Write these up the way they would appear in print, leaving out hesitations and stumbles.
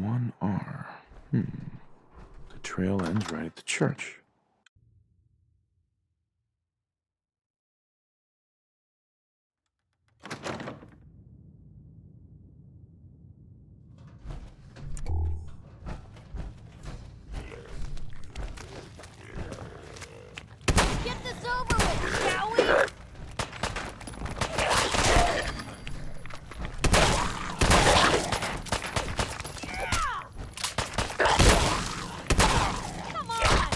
one R. The trail ends right at the church. Get this over with, shall we? Come on!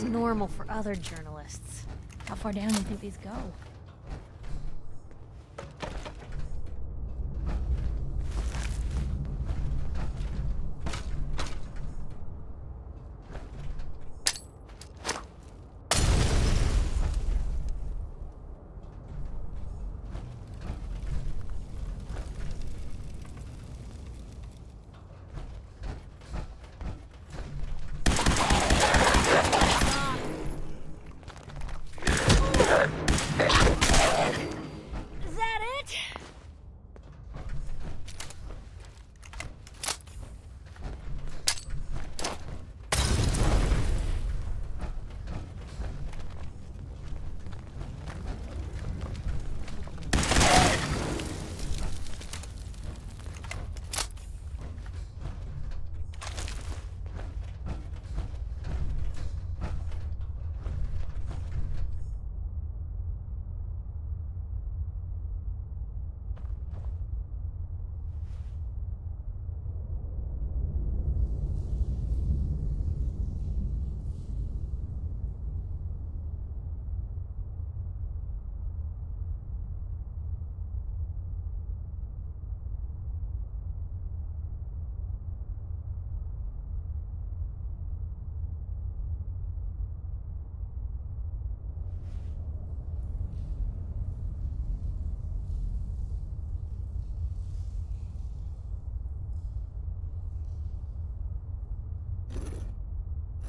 Normal for other journalists. How far down do you think these go? Is that it?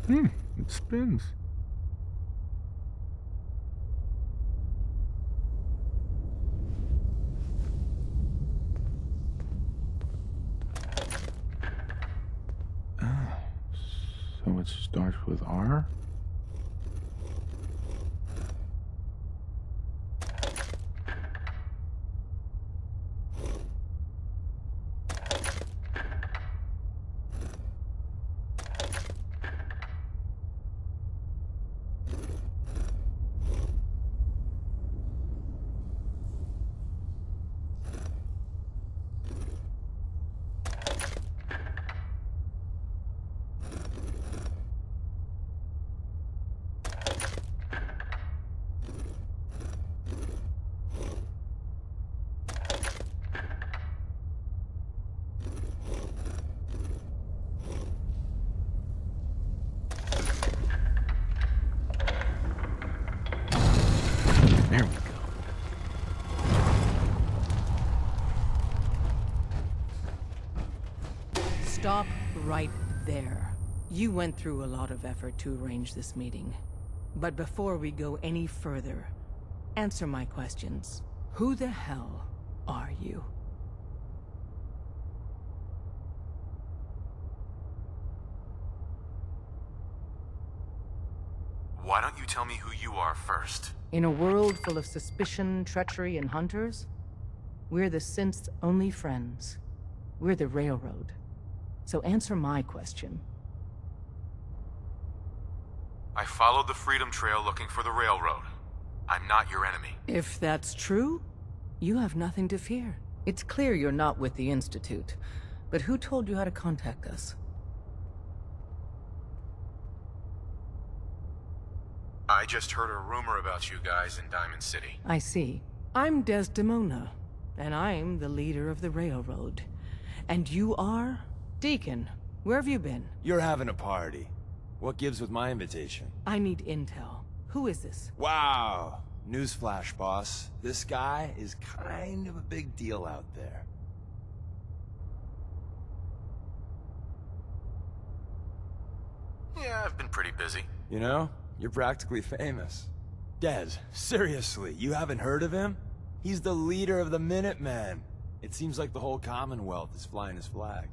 It spins. So it starts with R? There we go. Stop right there. You went through a lot of effort to arrange this meeting. But before we go any further, answer my questions. Who the hell are you? Why don't you tell me who you are first? In a world full of suspicion, treachery, and hunters, we're the synth's only friends. We're the Railroad. So answer my question. I followed the Freedom Trail looking for the Railroad. I'm not your enemy. If that's true, you have nothing to fear. It's clear you're not with the Institute, but who told you how to contact us? I just heard a rumor about you guys in Diamond City. I see. I'm Desdemona, and I'm the leader of the Railroad. And you are? Deacon, where have you been? You're having a party. What gives with my invitation? I need intel. Who is this? Wow. Newsflash, boss. This guy is kind of a big deal out there. Yeah, I've been pretty busy. You know, you're practically famous. Des, seriously, you haven't heard of him? He's the leader of the Minutemen. It seems like the whole Commonwealth is flying his flag.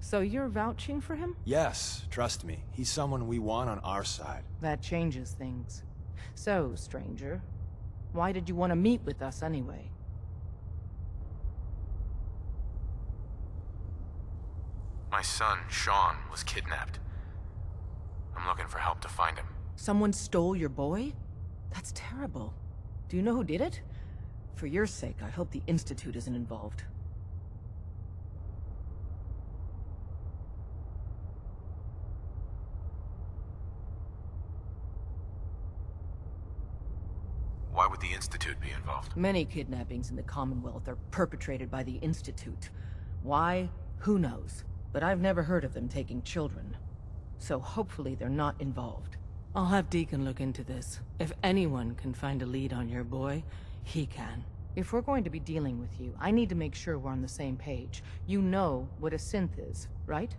So you're vouching for him? Yes, trust me. He's someone we want on our side. That changes things. So, stranger, why did you want to meet with us anyway? My son, Sean, was kidnapped. I'm looking for help to find him. Someone stole your boy? That's terrible. Do you know who did it? For your sake, I hope the Institute isn't involved. Why would the Institute be involved? Many kidnappings in the Commonwealth are perpetrated by the Institute. Why? Who knows? But I've never heard of them taking children. So hopefully they're not involved. I'll have Deacon look into this. If anyone can find a lead on your boy, he can. If we're going to be dealing with you, I need to make sure we're on the same page. You know what a synth is, right?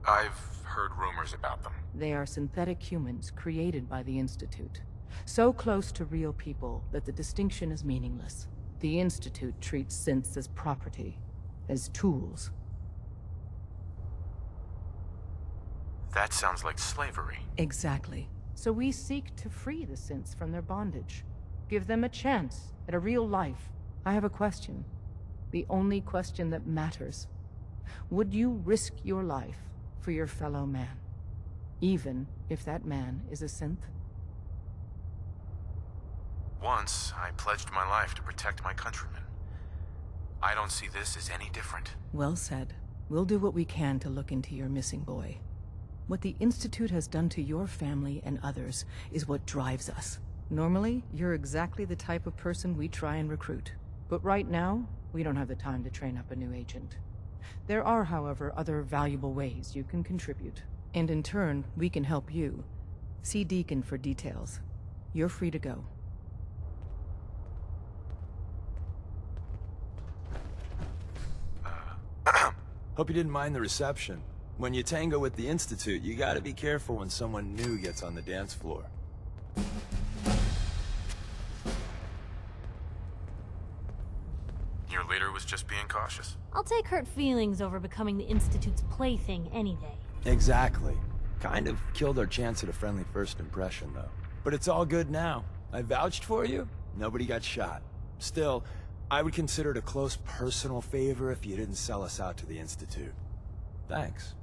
I've heard rumors about them. They are synthetic humans created by the Institute. So close to real people that the distinction is meaningless. The Institute treats synths as property, as tools. That sounds like slavery. Exactly. So we seek to free the synths from their bondage. Give them a chance at a real life. I have a question. The only question that matters. Would you risk your life for your fellow man? Even if that man is a synth? Once, I pledged my life to protect my countrymen. I don't see this as any different. Well said. We'll do what we can to look into your missing boy. What the Institute has done to your family and others is what drives us. Normally, you're exactly the type of person we try and recruit. But right now, we don't have the time to train up a new agent. There are, however, other valuable ways you can contribute. And in turn, we can help you. See Deacon for details. You're free to go. Hope you didn't mind the reception. When you tango with the Institute, you gotta be careful when someone new gets on the dance floor. Your leader was just being cautious. I'll take hurt feelings over becoming the Institute's plaything any day. Exactly. Kind of killed our chance at a friendly first impression, though. But it's all good now. I vouched for you. Nobody got shot. Still, I would consider it a close personal favor if you didn't sell us out to the Institute. Thanks.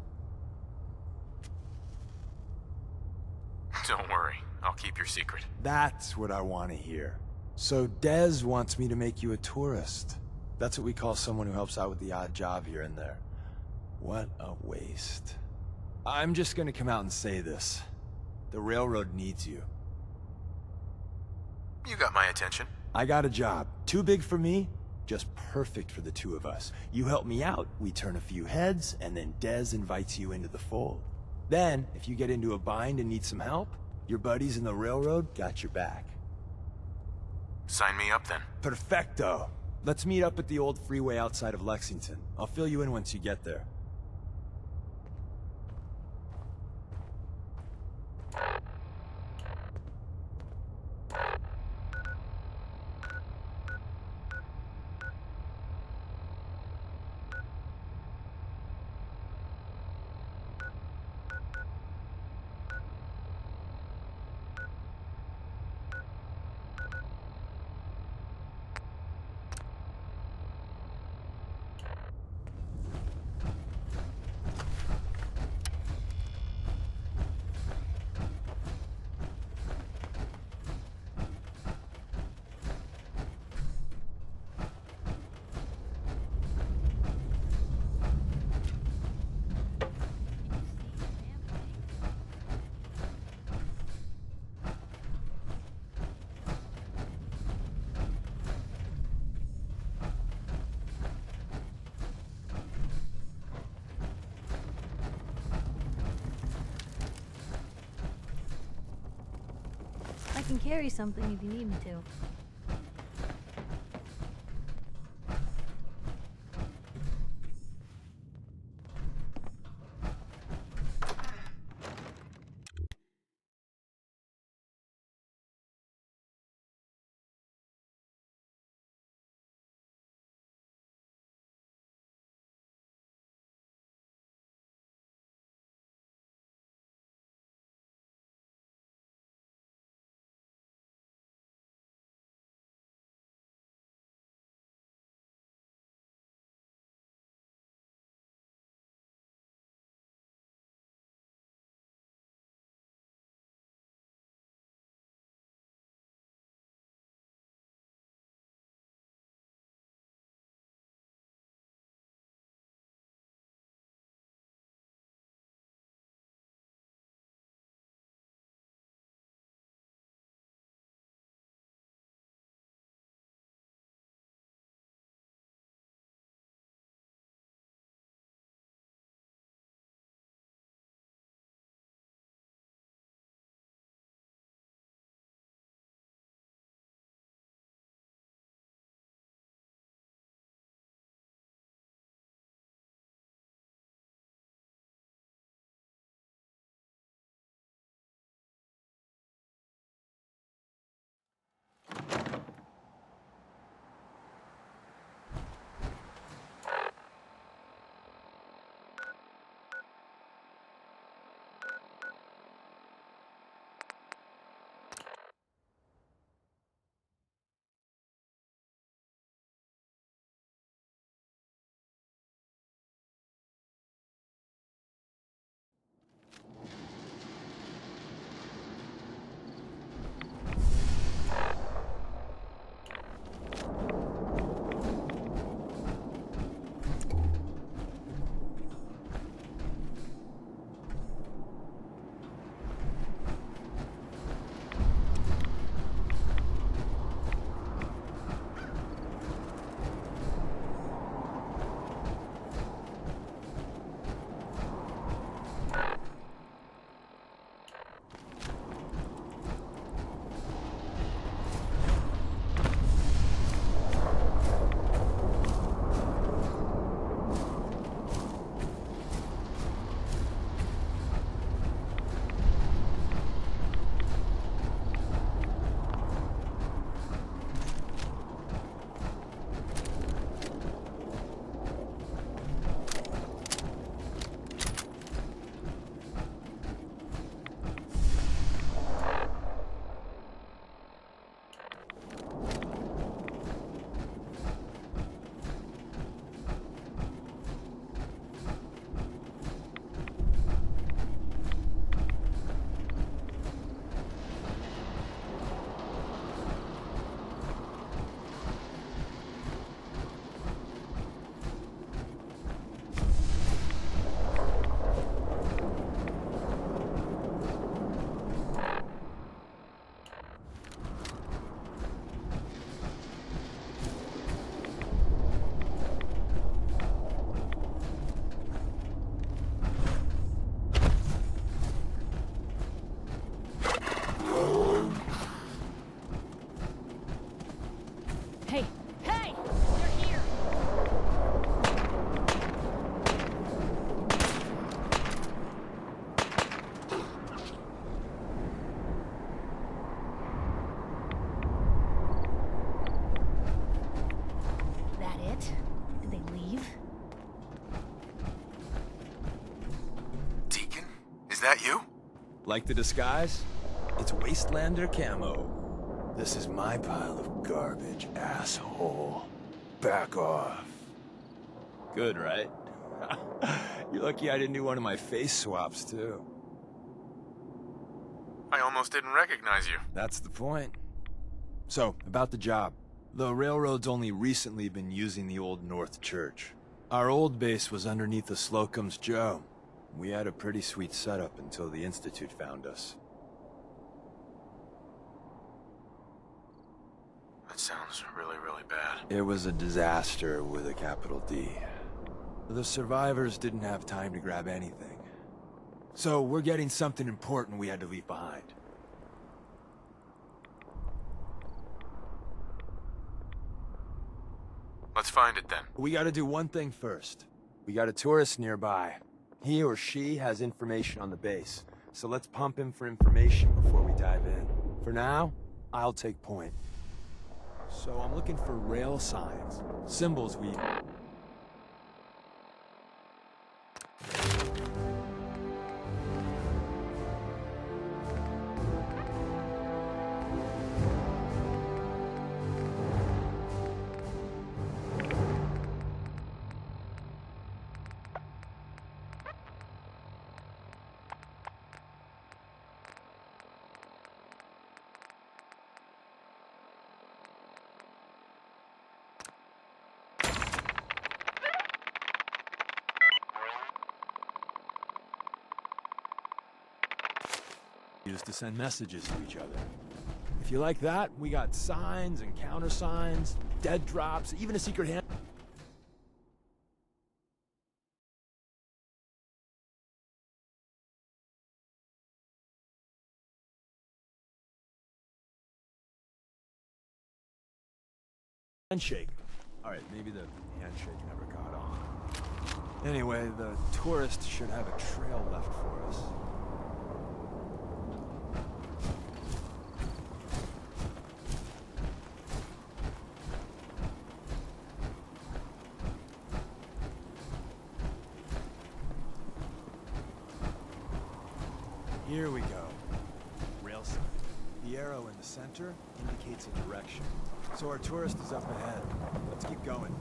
Don't worry, I'll keep your secret. That's what I want to hear. So Dez wants me to make you a tourist. That's what we call someone who helps out with the odd job here and there. What a waste. I'm just gonna come out and say this. The Railroad needs you. You got my attention. I got a job. Too big for me, just perfect for the two of us. You help me out, we turn a few heads, and then Dez invites you into the fold. Then, if you get into a bind and need some help, your buddies in the Railroad got your back. Sign me up then. Perfecto. Let's meet up at the old freeway outside of Lexington. I'll fill you in once you get there. can carry something if you need me to. that you? Like the disguise? It's Wastelander camo. This is my pile of garbage, asshole. Back off. Good, right? You're lucky I didn't do one of my face swaps, too. I almost didn't recognize you. That's the point. So, about the job. The railroad's only recently been using the Old North Church. Our old base was underneath the Slocum's Joe. We had a pretty sweet setup until the Institute found us. That sounds really, really bad. It was a disaster with a capital D. The survivors didn't have time to grab anything. So we're getting something important we had to leave behind. Let's find it then. We gotta do one thing first. We got a tourist nearby. He or she has information on the base. So let's pump him for information before we dive in. For now, I'll take point. So I'm looking for rail signs. Symbols we... used to send messages to each other. If you like that, we got signs and countersigns, dead drops, even a secret hand... handshake. Alright, maybe the handshake never caught on. Anyway, the tourist should have a trail left for us. Here we go. Rail sign. The arrow in the center indicates a direction. So our tourist is up ahead. Let's keep going.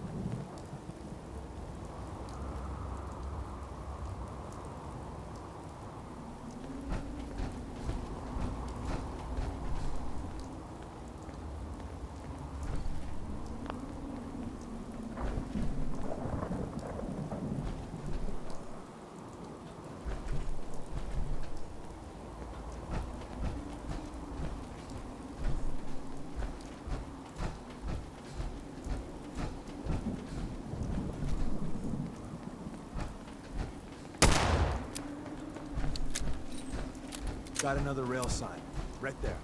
Got another rail sign. Right there.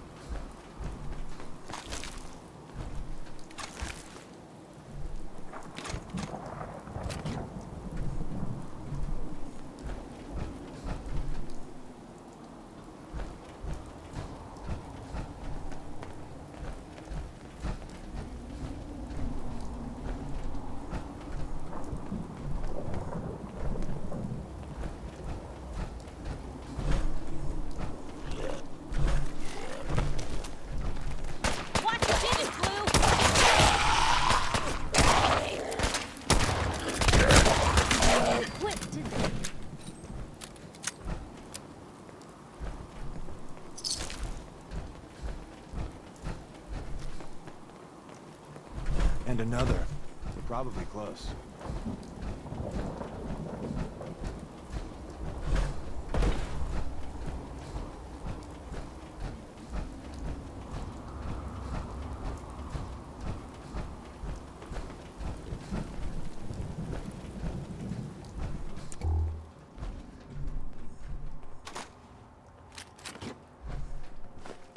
And another. We're probably close.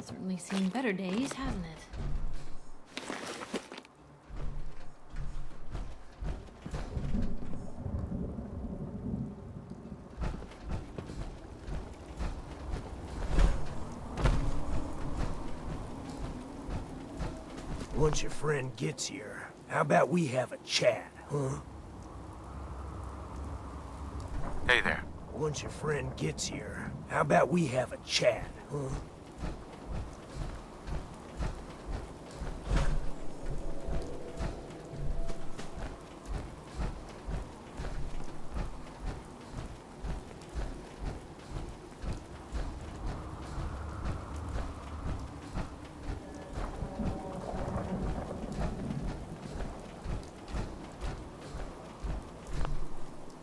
Certainly seen better days, hasn't it? Once your friend gets here, how about we have a chat, huh? Hey there. Once your friend gets here, how about we have a chat, huh?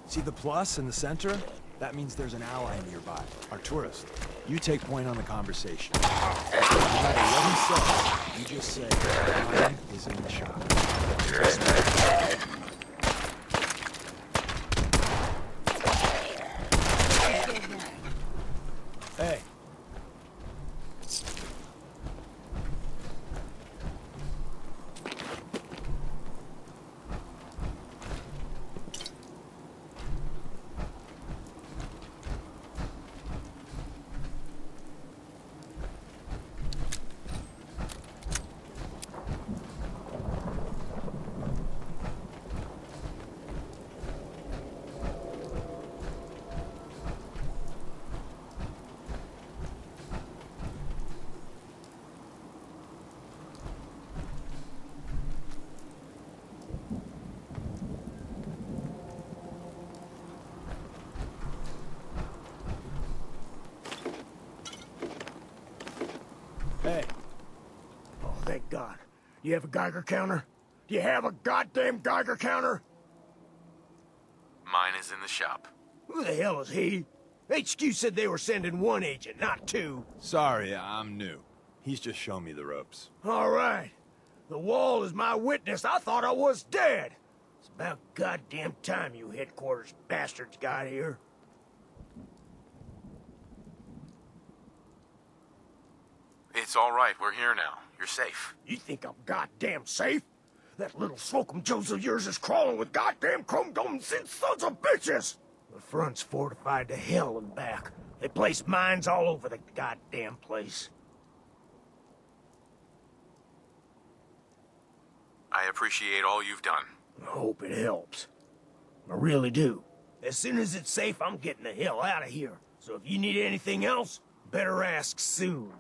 See the plus in the center? That means there's an ally nearby, our tourist. You take point on the conversation. No matter what he says, you just say, "Time is in the shop." Hey. You have a Geiger counter? Do you have a goddamn Geiger counter? Mine is in the shop. Who the hell is he? HQ said they were sending one agent, not two. Sorry, I'm new. He's just showing me the ropes. All right. The wall is my witness. I thought I was dead. It's about goddamn time you headquarters bastards got here. It's all right. We're here now. You're safe. You think I'm goddamn safe? That little Slocum Joes of yours is crawling with goddamn chrome-domed sons of bitches! The front's fortified to hell and back. They place mines all over the goddamn place. I appreciate all you've done. I hope it helps. I really do. As soon as it's safe, I'm getting the hell out of here. So if you need anything else, better ask soon.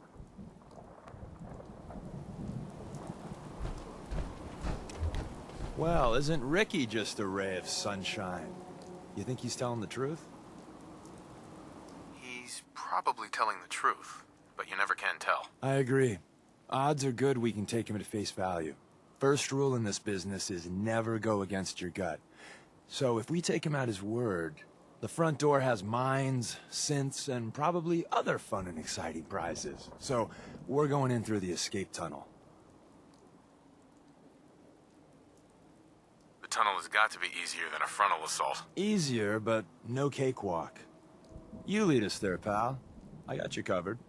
Well, isn't Ricky just a ray of sunshine? You think he's telling the truth? He's probably telling the truth, but you never can tell. I agree. Odds are good we can take him at face value. First rule in this business is never go against your gut. So if we take him at his word, the front door has mines, synths, and probably other fun and exciting prizes. So we're going in through the escape tunnel. The tunnel has got to be easier than a frontal assault. Easier, but no cakewalk. You lead us there, pal. I got you covered.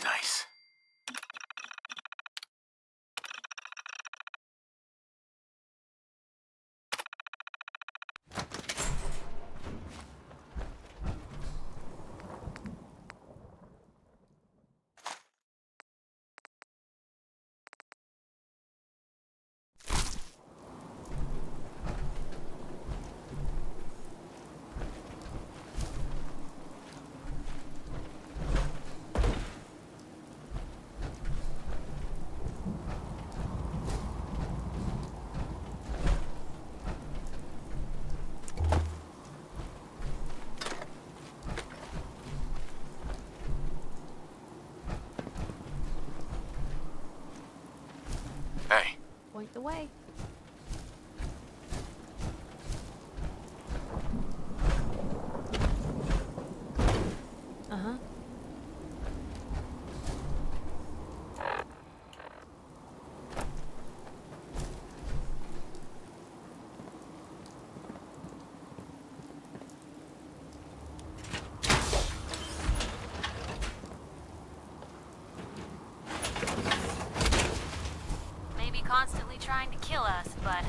Nice. Hey, Point the way. Uh-huh. Maybe constantly trying to kill us, but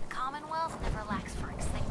the Commonwealth never lacks for excitement.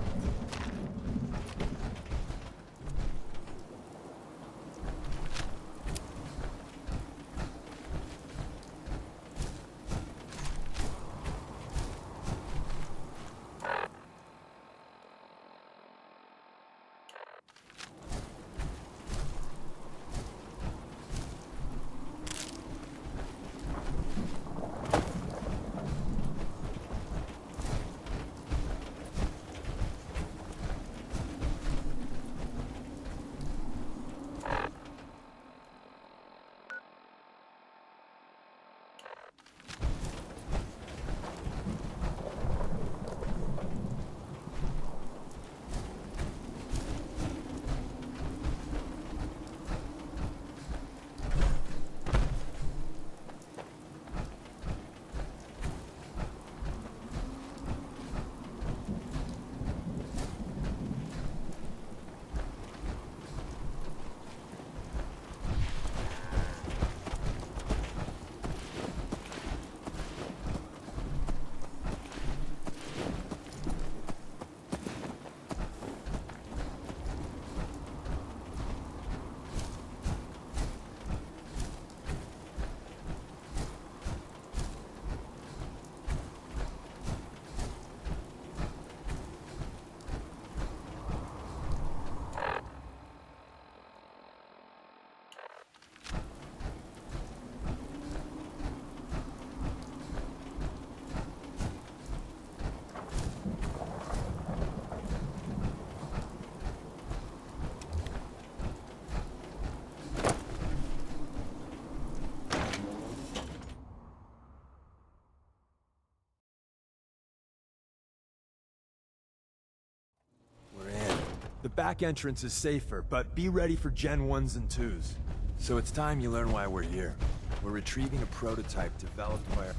back entrance is safer, but be ready for Gen 1s and 2s. So it's time you learn why we're here. We're retrieving a prototype developed by our...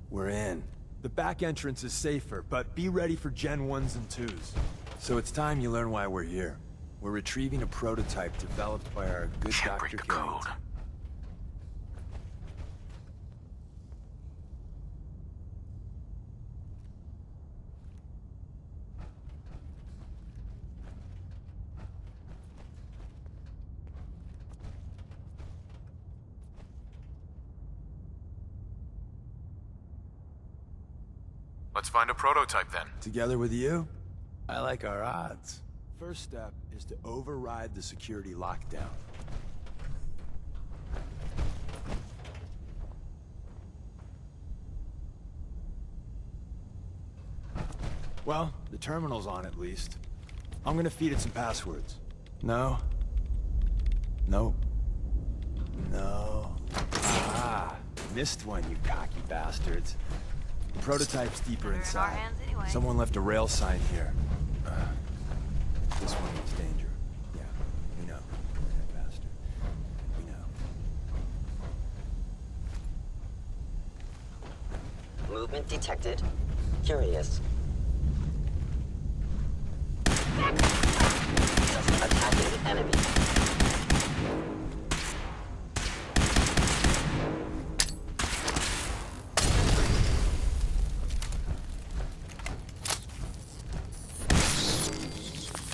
We're in. The back entrance is safer, but be ready for Gen 1s and 2s. So it's time you learn why we're here. We're retrieving a prototype developed by our good Can't Dr. break the code. Kane. Let's find a prototype then. Together with you, I like our odds. First step is to override the security lockdown. Well, the terminal's on at least. I'm gonna feed it some passwords. No. Nope. No. Ah, missed one, you cocky bastards. The prototype's deeper Better in our inside. hands anyway. Someone left a rail sign here. This one means danger. Yeah, we know. That bastard. We know. Movement detected. Curious. Attacking the enemy.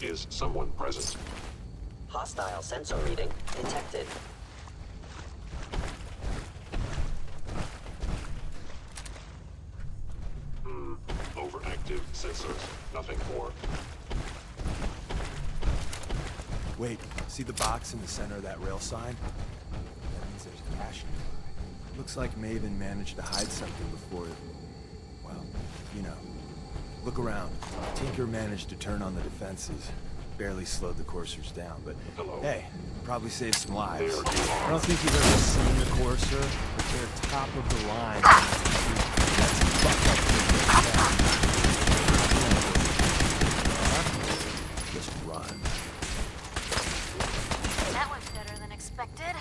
Is someone present? Hostile sensor reading detected. Overactive sensors. Nothing more. Wait, see the box in the center of that rail sign? That means there's a cache nearby. Looks like Maven managed to hide something before it... Well, you know. Look around. Tinker managed to turn on the defenses. Barely slowed the coursers down, but Hello. hey, probably saved some lives. There you are. I don't think you've ever seen the courser, but they're top of the line. That's fucked up. Just run. That was better than expected.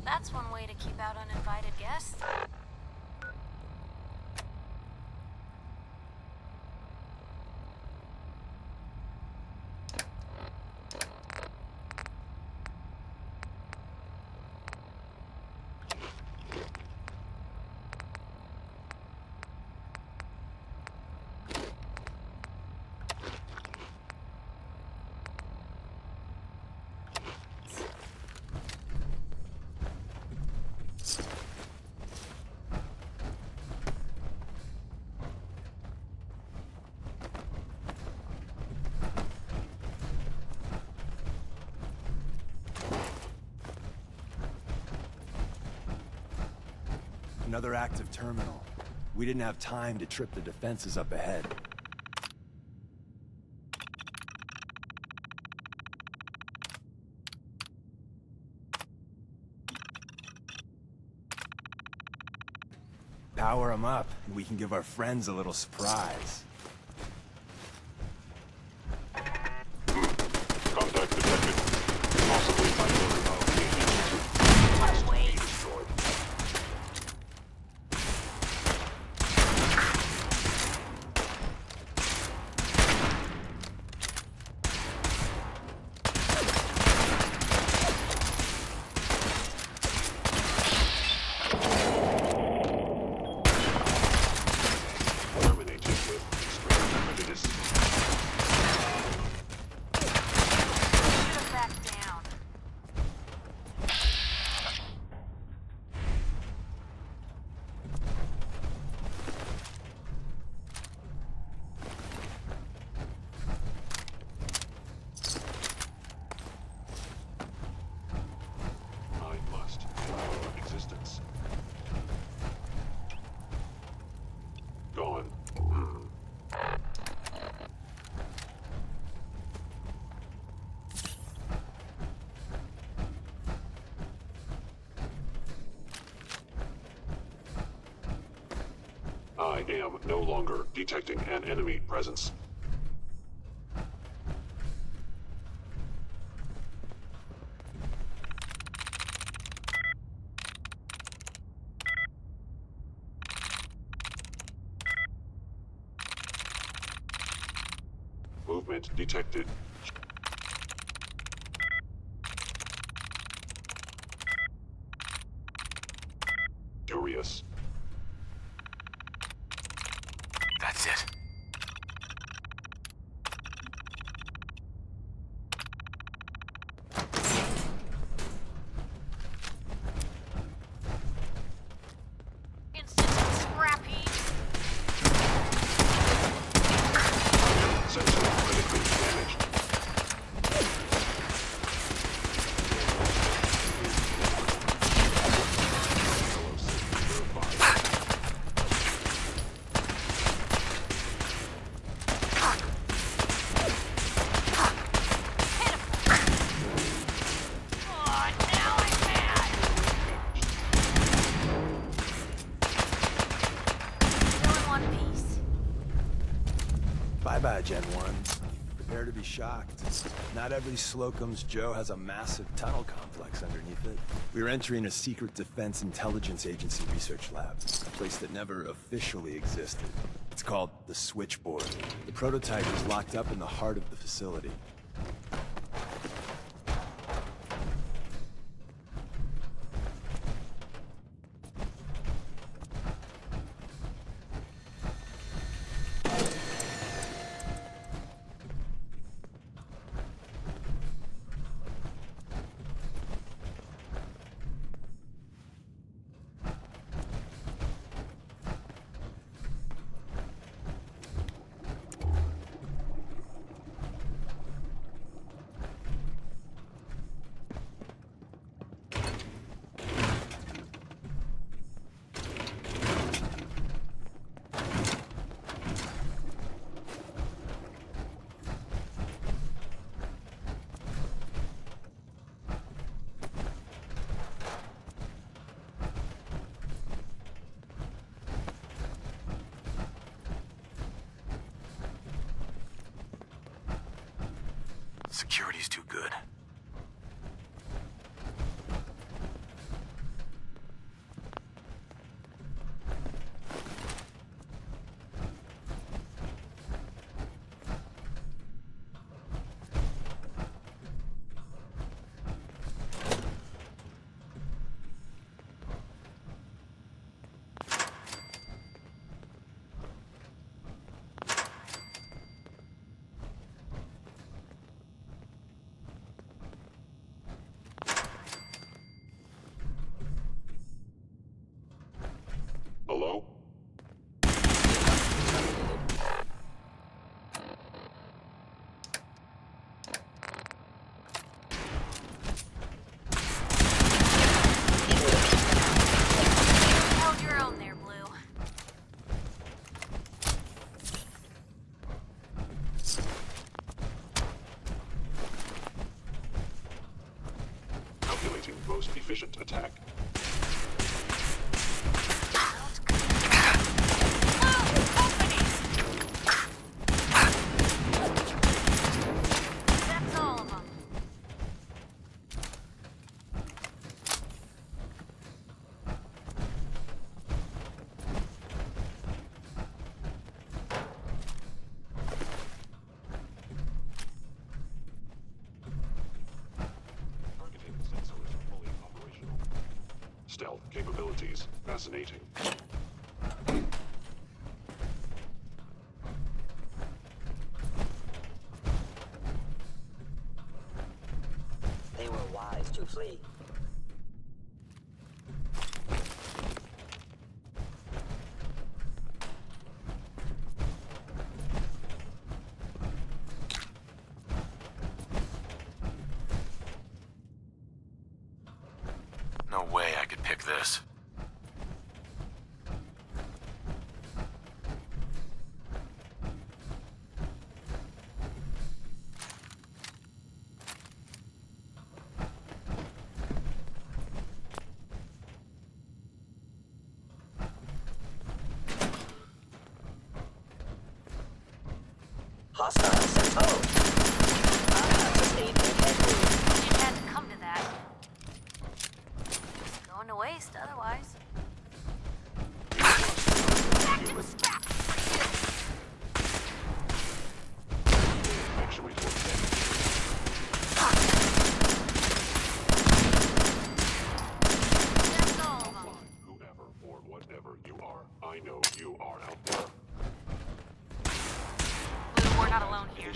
That's one way to keep out uninvited guests. Another active terminal. We didn't have time to trip the defenses up ahead. Power them up, and we can give our friends a little surprise. Contact detected. Possibly by mobile agent. Wait. Destroyed. Terminated with I am no longer detecting an enemy presence. Movement detected. Curious. That's it. Instant scrap heap. Sensor critically damaged. Oh, now I'm mad. Still in one piece. Bye-bye, Gen 1. Prepare to be shocked. Not every Slocum's Joe has a massive tunnel complex underneath it. We're entering a secret Defense Intelligence Agency research lab, a place that never officially existed. It's called the Switchboard. The prototype is locked up in the heart of the facility. Security's too good. Hello? Held your own there, Blue. Calculating most efficient attack. That's all of them. Targeting sensors fully operational. Stealth capabilities fascinating. They were wise to flee. No way I could pick this. Hostile sent home. Sustained impact wound. It had to come to that. It's going to waste otherwise. Action report damage. That's all of them. Offline, whoever or whatever you are, I know you are out there. Blue, we're not alone here.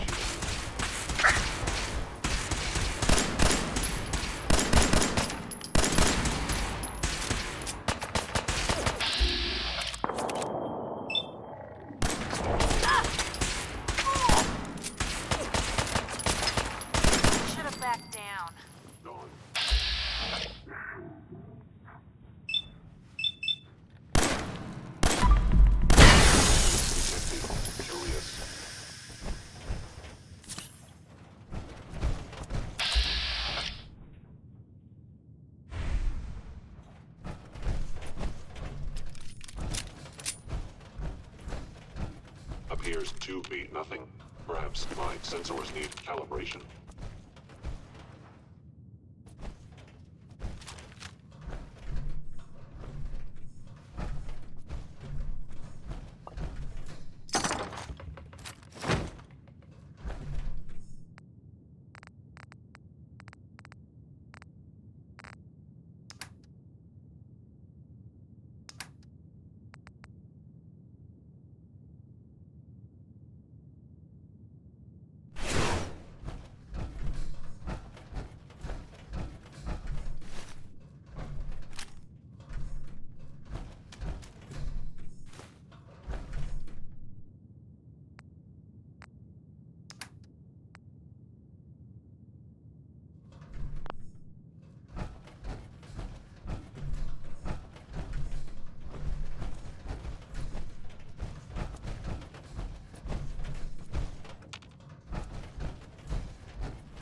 Should have backed down. Gone. Detected. Curious. Appears to be nothing. Perhaps my sensors need calibration.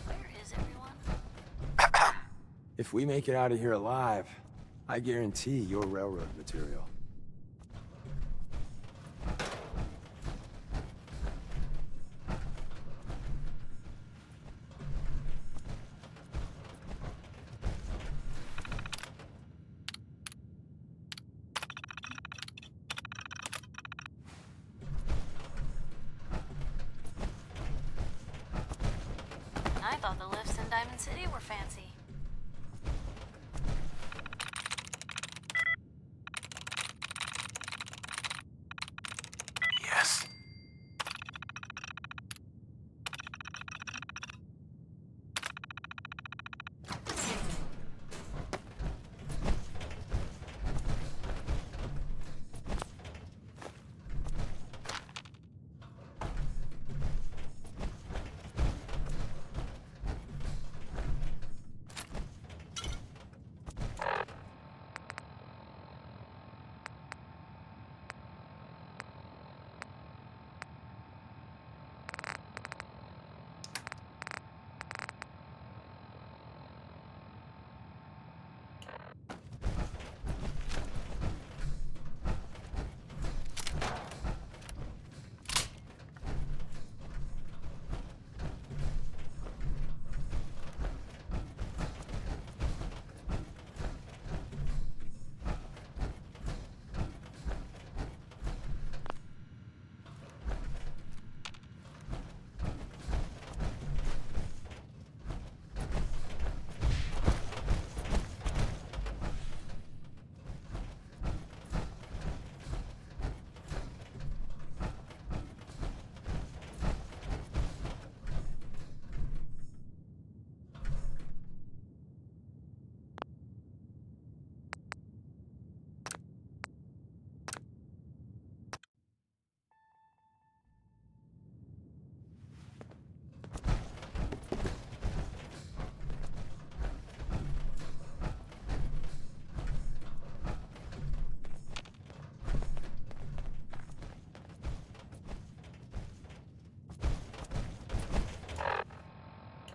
Where is everyone? If we make it out of here alive, I guarantee you're railroad material. I thought the lifts in Diamond City were fancy. Yes.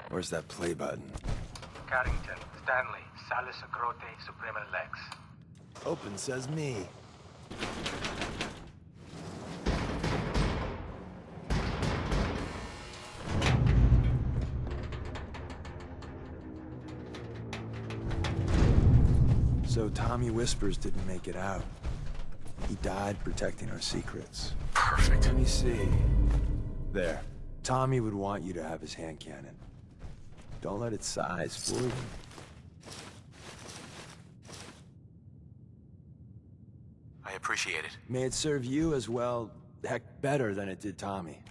Where's that play button? Carrington, Stanley, Salus Agrote, Suprema Lex. Open says me. So Tommy Whispers didn't make it out. He died protecting our secrets. Perfect. Let me see. There. Tommy would want you to have his hand cannon. Don't let its size fool you. I appreciate it. May it serve you as well, heck, better than it did Tommy.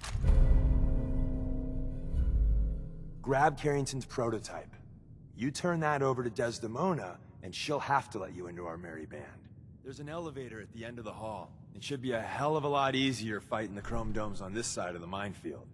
Grab Carrington's prototype. You turn that over to Desdemona, and she'll have to let you into our merry band. There's an elevator at the end of the hall. It should be a hell of a lot easier fighting the chrome domes on this side of the minefield.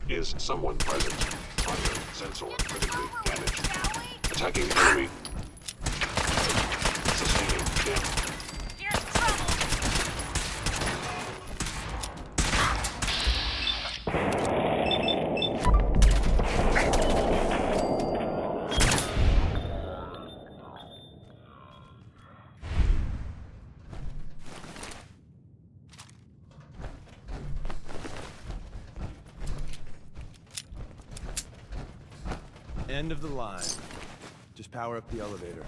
Is someone present? Target sensor critically damaged. Attacking enemy. Sustaining damage. Here's trouble! End of the line. Just power up the elevator.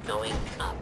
Going up.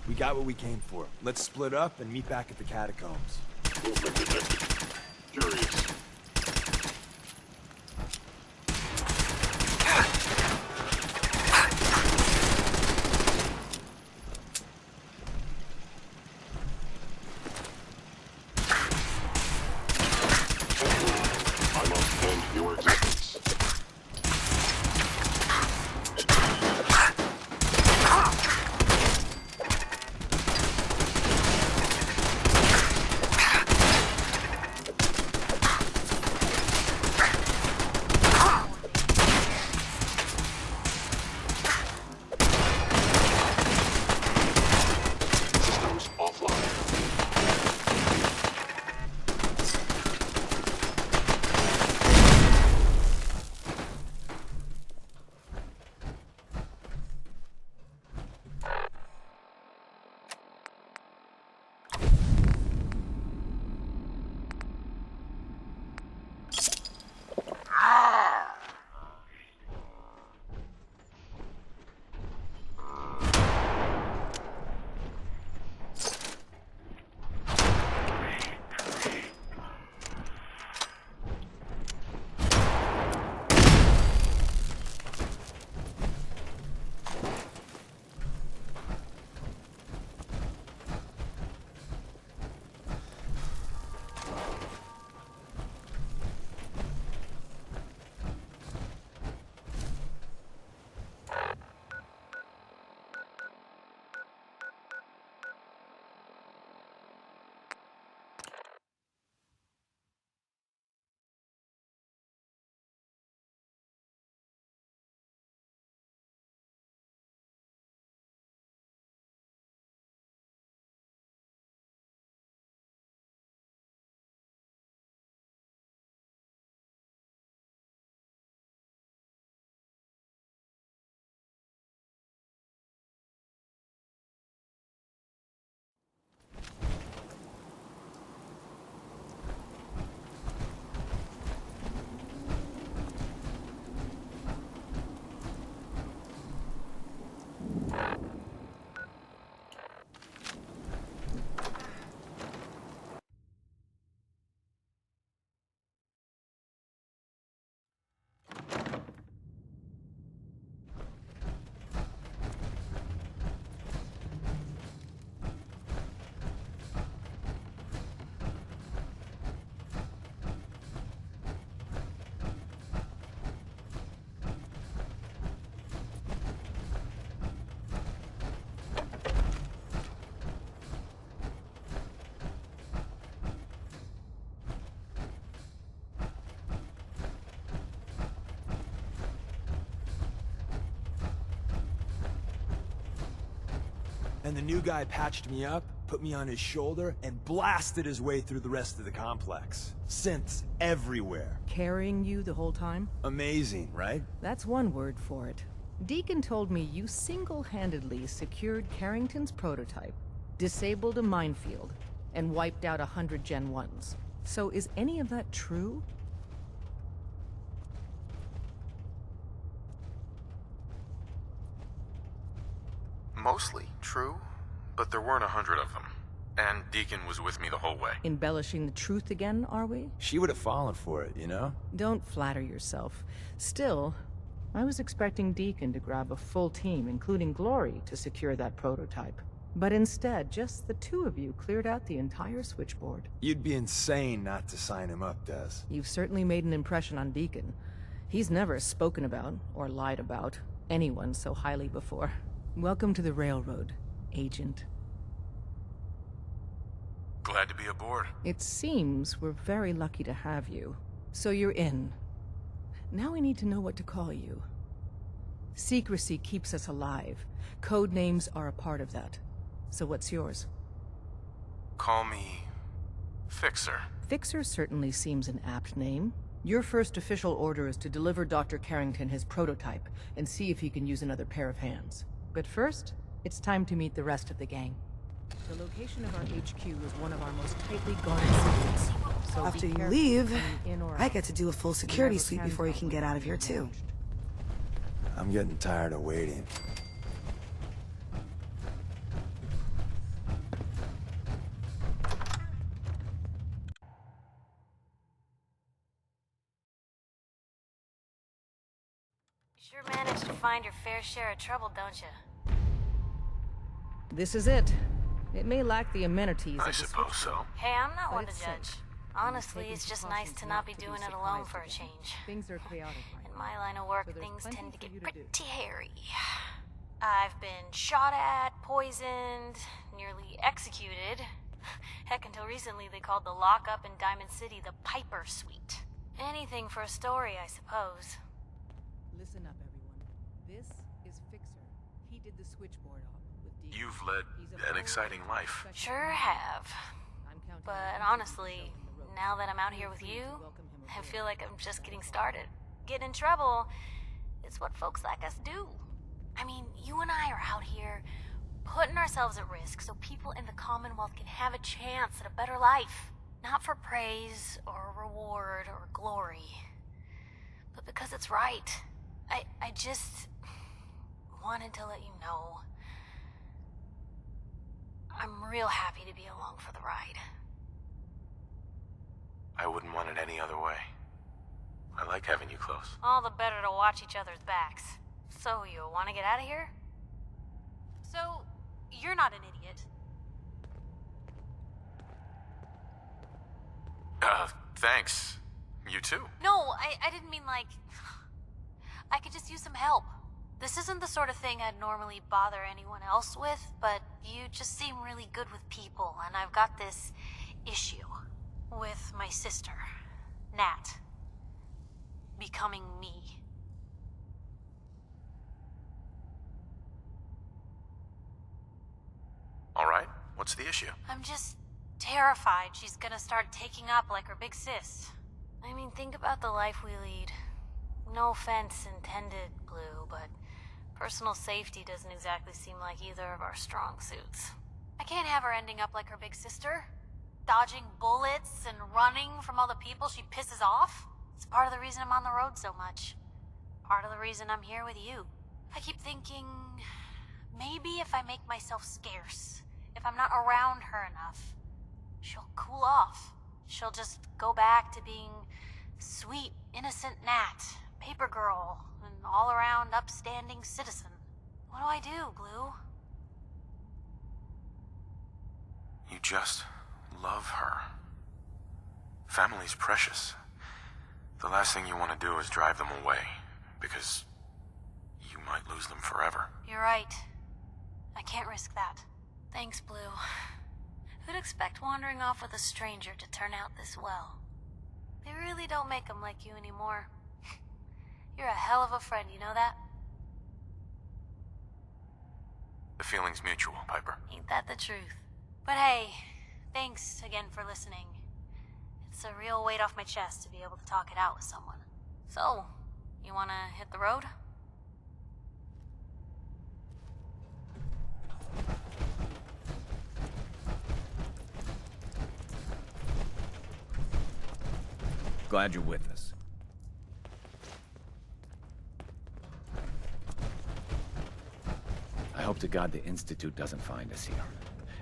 We got what we came for. Let's split up and meet back at the catacombs. Movement detected. Curious. I must end your existence. And the new guy patched me up, put me on his shoulder, and blasted his way through the rest of the complex. Synths everywhere. Carrying you the whole time? Amazing, right? That's one word for it. Deacon told me you single-handedly secured Carrington's prototype, disabled a minefield, and wiped out 100 Gen 1s. So is any of that true? Mostly true, but there weren't 100 of them. And Deacon was with me the whole way. Embellishing the truth again, are we? She would have fallen for it, you know? Don't flatter yourself. Still, I was expecting Deacon to grab a full team, including Glory, to secure that prototype. But instead, just the two of you cleared out the entire switchboard. You'd be insane not to sign him up, Des. You've certainly made an impression on Deacon. He's never spoken about, or lied about, anyone so highly before. Welcome to the Railroad, Agent. Glad to be aboard. It seems we're very lucky to have you. So you're in. Now we need to know what to call you. Secrecy keeps us alive. Code names are a part of that. So what's yours? Call me Fixer. Fixer certainly seems an apt name. Your first official order is to deliver Dr. Carrington his prototype and see if he can use another pair of hands. But first, it's time to meet the rest of the gang. The location of our HQ is one of our most tightly guarded secrets. So After be you careful leave, coming in or I out. get to do a full security sweep before you can get out of here too. I'm getting tired of waiting. Sure managed to find your fair share of trouble, don't you? This is it. It may lack the amenities I of the suppose so. Hey, I'm not But one to it's judge. safe. Honestly, it's just nice to not be doing it alone for a change. Things are chaotic right In now. my line of work, So there's things plenty tend to for get you to do. pretty hairy. I've been shot at, poisoned, nearly executed. Heck, until recently they called the lockup in Diamond City the Piper Suite. Anything for a story, I suppose. Listen up, everyone. This is Fixer. He did the switchboard op with Deacon. You've led He's a an full exciting life. Sure have. I'm counting But on you to honestly, show him the ropes. now that I'm out here with Feel free you, to welcome him I aboard. feel like I'm just getting started. Getting in trouble, it's what folks like us do. I mean, you and I are out here putting ourselves at risk so people in the Commonwealth can have a chance at a better life. Not for praise or reward or glory. but because it's right. I just wanted to let you know. I'm real happy to be along for the ride. I wouldn't want it any other way. I like having you close. All the better to watch each other's backs. So, you want to get out of here? So, you're not an idiot. Thanks. You too. No, I didn't mean like... I could just use some help. This isn't the sort of thing I'd normally bother anyone else with, but you just seem really good with people, and I've got this issue with my sister, Nat, becoming me. All right. What's the issue? I'm just terrified she's gonna start taking up like her big sis. I mean, think about the life we lead. No offense intended, Blue, but personal safety doesn't exactly seem like either of our strong suits. I can't have her ending up like her big sister, dodging bullets and running from all the people she pisses off. It's part of the reason I'm on the road so much. Part of the reason I'm here with you. I keep thinking, maybe if I make myself scarce, if I'm not around her enough, she'll cool off. She'll just go back to being sweet, innocent Nat, paper girl, an all-around upstanding citizen. What do I do, Blue? You just love her. Family's precious. The last thing you want to do is drive them away, because you might lose them forever. You're right. I can't risk that. Thanks, Blue. Who'd expect wandering off with a stranger to turn out this well? They really don't make them like you anymore. You're a hell of a friend, you know that? The feeling's mutual, Piper. Ain't that the truth? But hey, thanks again for listening. It's a real weight off my chest to be able to talk it out with someone. So, you wanna hit the road? Glad you're with us. I hope to God the Institute doesn't find us here.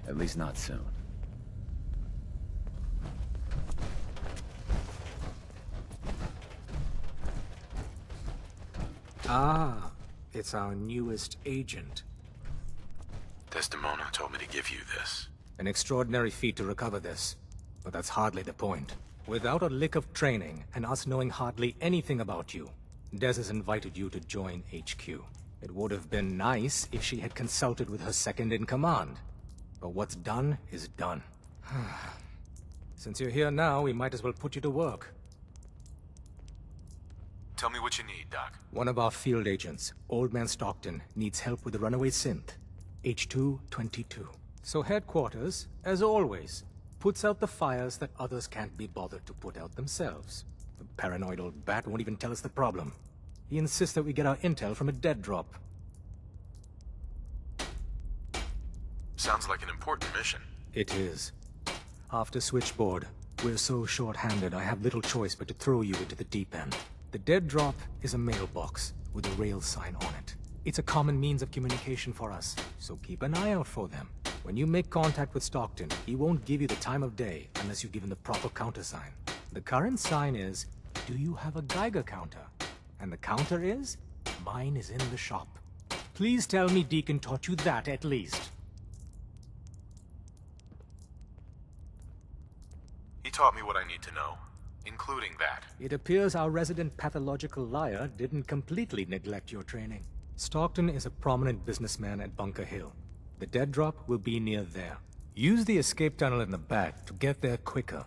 At least not soon. Ah, it's our newest agent. Desdemona told me to give you this. An extraordinary feat to recover this, but that's hardly the point. Without a lick of training, and us knowing hardly anything about you, Des has invited you to join HQ. It would have been nice if she had consulted with her second-in-command. But what's done is done. Since you're here now, we might as well put you to work. Tell me what you need, Doc. One of our field agents, Old Man Stockton, needs help with the runaway synth, H222. So headquarters, as always, puts out the fires that others can't be bothered to put out themselves. The paranoid old bat won't even tell us the problem. He insists that we get our intel from a dead drop. Sounds like an important mission. It is. After Switchboard, we're so short-handed I have little choice but to throw you into the deep end. The dead drop is a mailbox with a rail sign on it. It's a common means of communication for us, so keep an eye out for them. When you make contact with Stockton, he won't give you the time of day unless you give him the proper countersign. The current sign is, do you have a Geiger counter? And the counter is, mine is in the shop. Please tell me Deacon taught you that at least. He taught me what I need to know, including that. It appears our resident pathological liar didn't completely neglect your training. Stockton is a prominent businessman at Bunker Hill. The dead drop will be near there. Use the escape tunnel in the back to get there quicker.